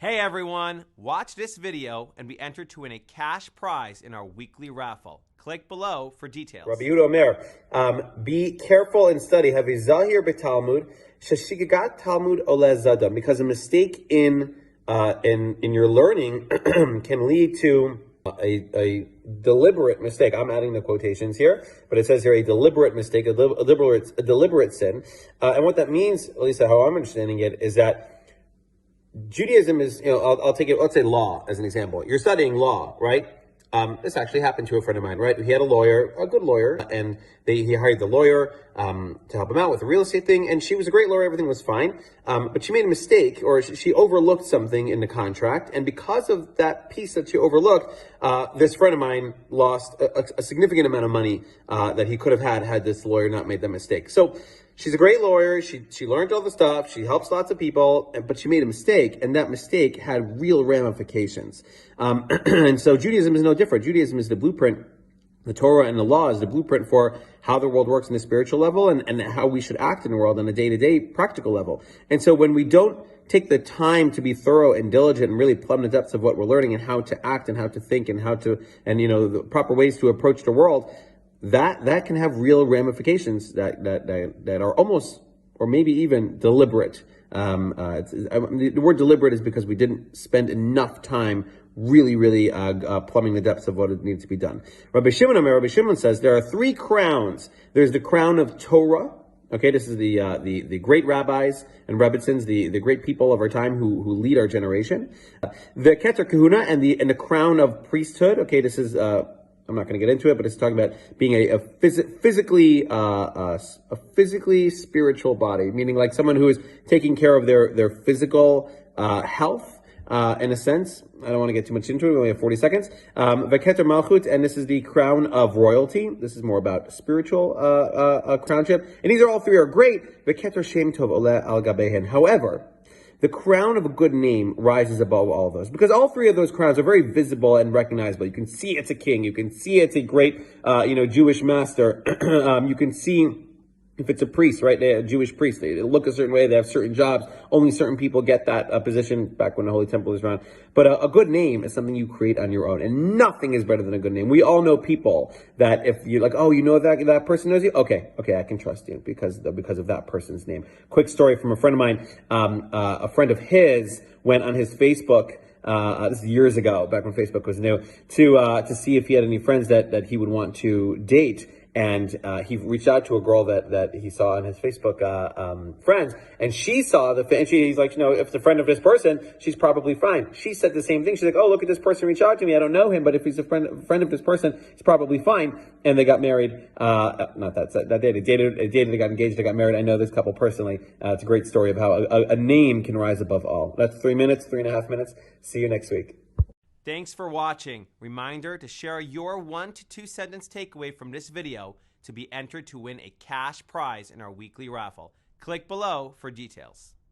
Hey everyone, watch this video and be entered to win a cash prize in our weekly raffle. Click below for details. Rabbi Yehuda Omer, be careful and study. Have a zahir betalmud, sheshigagat talmud ole zadam, because a mistake in your learning can lead to a deliberate mistake. I'm adding the quotations here, but it says here a deliberate mistake, a deliberate sin. And what that means, at least how I'm understanding it, is that Judaism is, I'll take it, let's say law as an example. You're studying law, right? This actually happened to a friend of mine, right? He had a lawyer, a good lawyer, and he hired the lawyer to help him out with the real estate thing, and she was a great lawyer, everything was fine, but she made a mistake, or she overlooked something in the contract, and because of that piece that she overlooked, this friend of mine lost a significant amount of money that he could have had this lawyer not made that mistake. So she's a great lawyer. She learned all the stuff. She helps lots of people, but she made a mistake, and that mistake had real ramifications. And so Judaism is no different. Judaism is the blueprint. The Torah and the law is the blueprint for how the world works in the spiritual level and how we should act in the world on a day-to-day practical level. And so when we don't take the time to be thorough and diligent and really plumb the depths of what we're learning and how to act and how to think and the proper ways to approach the world, that can have real ramifications that are almost or maybe even deliberate. The word deliberate is because we didn't spend enough time really plumbing the depths of what it needs to be done. Rabbi Shimon says there are three crowns. There's the crown of Torah. Okay, this is the great rabbis and rebbitzins, the great people of our time who lead our generation. The Keter Kahuna and the crown of priesthood. Okay, this is I'm not going to get into it, but it's talking about being a physically spiritual body, meaning like someone who is taking care of their physical health. In a sense, I don't want to get too much into it. We only have 40 seconds. Veketer Malchut, and this is the crown of royalty. This is more about spiritual crownship. And these all three are great. Veketer Shem Tov Ole Al Gabehen. However, the crown of a good name rises above all those, because all three of those crowns are very visible and recognizable. You can see it's a king. You can see it's a great, Jewish master. You can see if it's a priest, right? A Jewish priest, they look a certain way. They have certain jobs. Only certain people get that position back when the Holy Temple was around. But a good name is something you create on your own, and nothing is better than a good name. We all know people that if you're like, oh, you know that person knows you. Okay, I can trust you because of that person's name. Quick story from a friend of mine. A friend of his went on his Facebook. This is years ago, back when Facebook was new, to see if he had any friends that he would want to date. And he reached out to a girl that he saw on his Facebook friends, and she saw he's like, if it's a friend of this person, she's probably fine. She said the same thing. She's like, oh, look at this person reach out to me. I don't know him, but if he's a friend of this person, he's probably fine. And they got married. They dated, they got engaged, they got married. I know this couple personally. It's a great story of how a name can rise above all. That's 3.5 minutes. See you next week. Thanks for watching. Reminder to share your 1 to 2 sentence takeaway from this video to be entered to win a cash prize in our weekly raffle. Click below for details.